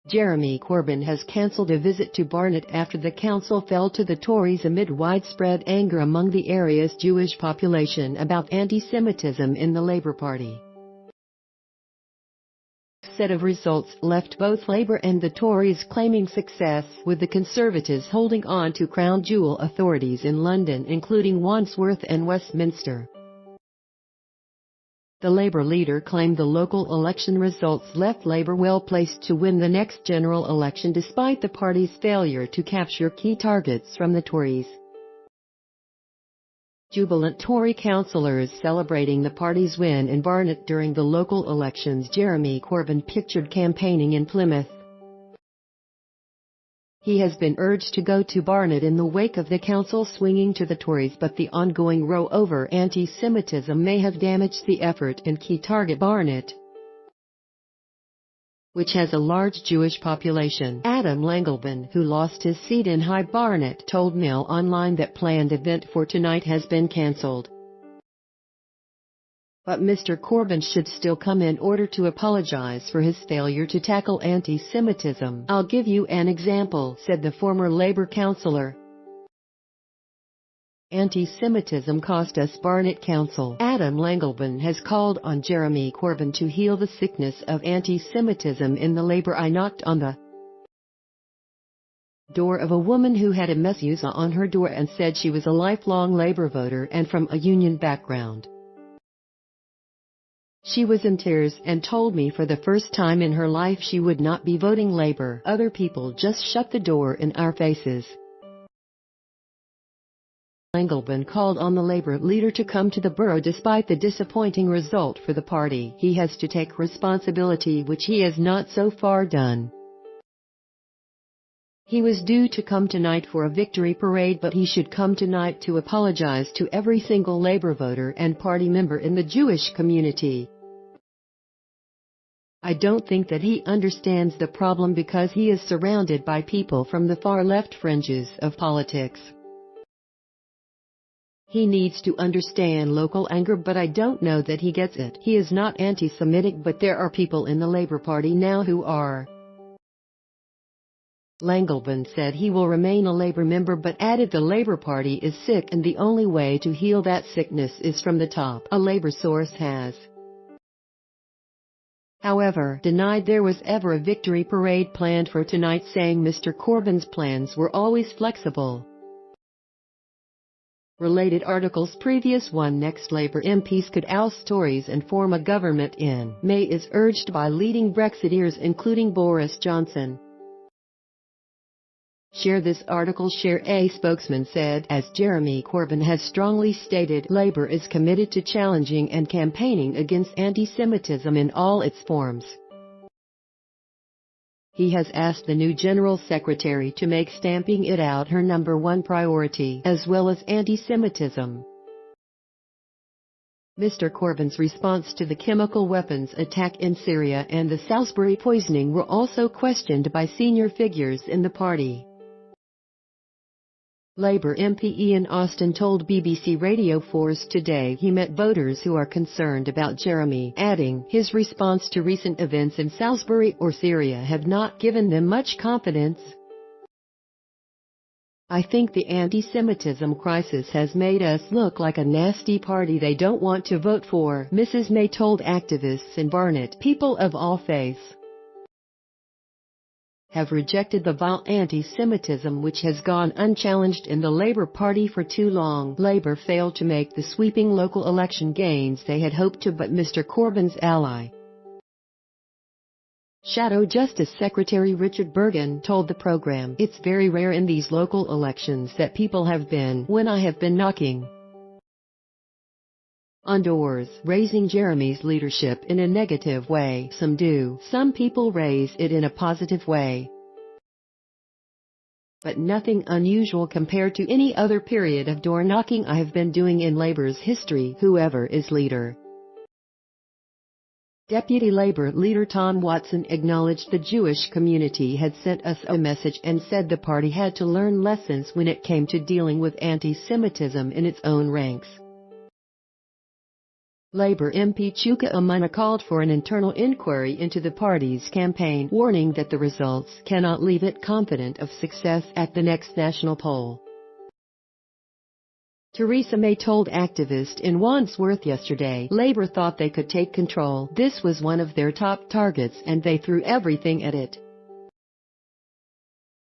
Jeremy Corbyn has cancelled a visit to Barnet after the council fell to the Tories amid widespread anger among the area's Jewish population about anti-Semitism in the Labour Party. A set of results left both Labour and the Tories claiming success, with the Conservatives holding on to crown jewel authorities in London including Wandsworth and Westminster. The Labour leader claimed the local election results left Labour well placed to win the next general election despite the party's failure to capture key targets from the Tories. Jubilant Tory councillors celebrating the party's win in Barnet during the local elections. Jeremy Corbyn pictured campaigning in Plymouth. He has been urged to go to Barnet in the wake of the council swinging to the Tories, but the ongoing row over anti-Semitism may have damaged the effort in key target Barnet, which has a large Jewish population. Adam Langleben, who lost his seat in High Barnet, told Mail Online that planned event for tonight has been cancelled. But Mr. Corbyn should still come in order to apologise for his failure to tackle anti-Semitism. "I'll give you an example," said the former Labour councillor. "Anti-Semitism cost us Barnet Council." Adam Langleben has called on Jeremy Corbyn to heal the sickness of anti-Semitism in the Labour. "I knocked on the door of a woman who had a mezuzah on her door and said she was a lifelong Labour voter and from a union background. She was in tears and told me for the first time in her life she would not be voting Labour. Other people just shut the door in our faces." Langleben called on the Labour leader to come to the borough despite the disappointing result for the party. He has to take responsibility, which he has not so far done. He was due to come tonight for a victory parade, but he should come tonight to apologise to every single Labour voter and party member in the Jewish community. "I don't think that he understands the problem because he is surrounded by people from the far left fringes of politics. He needs to understand local anger, but I don't know that he gets it. He is not anti-Semitic, but there are people in the Labour Party now who are." Langleben said he will remain a Labour member but added the Labour Party is sick and the only way to heal that sickness is from the top, a Labour source has, however, denied there was ever a victory parade planned for tonight, saying Mr. Corbyn's plans were always flexible. Related articles. Previous one. Next Labour MPs could oust Tories and form a government in May is urged by leading Brexiteers including Boris Johnson. Share this article. Share. A spokesman said, as Jeremy Corbyn has strongly stated, Labour is committed to challenging and campaigning against anti-Semitism in all its forms. He has asked the new General Secretary to make stamping it out her #1 priority, as well as anti-Semitism. Mr. Corbyn's response to the chemical weapons attack in Syria and the Salisbury poisoning were also questioned by senior figures in the party. Labour MP Ian Austin told BBC Radio 4's Today he met voters who are concerned about Jeremy, adding, his response to recent events in Salisbury or Syria have not given them much confidence. "I think the anti-Semitism crisis has made us look like a nasty party they don't want to vote for," Mrs. May told activists in Barnet. "People of all faiths have rejected the vile anti-Semitism which has gone unchallenged in the Labour Party for too long." Labour failed to make the sweeping local election gains they had hoped to, but Mr. Corbyn's ally, Shadow Justice Secretary Richard Burgon, told the programme, "It's very rare in these local elections that people have been, when I have been knocking on doors, raising Jeremy's leadership in a negative way. Some do, some people raise it in a positive way, but nothing unusual compared to any other period of door knocking I have been doing in Labour's history, whoever is leader." Deputy Labour leader Tom Watson acknowledged the Jewish community had sent us a message and said the party had to learn lessons when it came to dealing with anti-Semitism in its own ranks. Labour MP Chuka Umunna called for an internal inquiry into the party's campaign, warning that the results cannot leave it confident of success at the next national poll. Theresa May told activists in Wandsworth yesterday Labour thought they could take control. This was one of their top targets and they threw everything at it.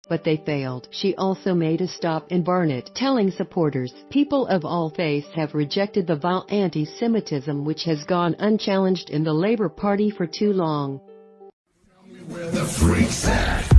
But they failed. She also made a stop in Barnet, telling supporters, people of all faiths have rejected the vile anti-Semitism which has gone unchallenged in the Labour Party for too long. Where the freaks at?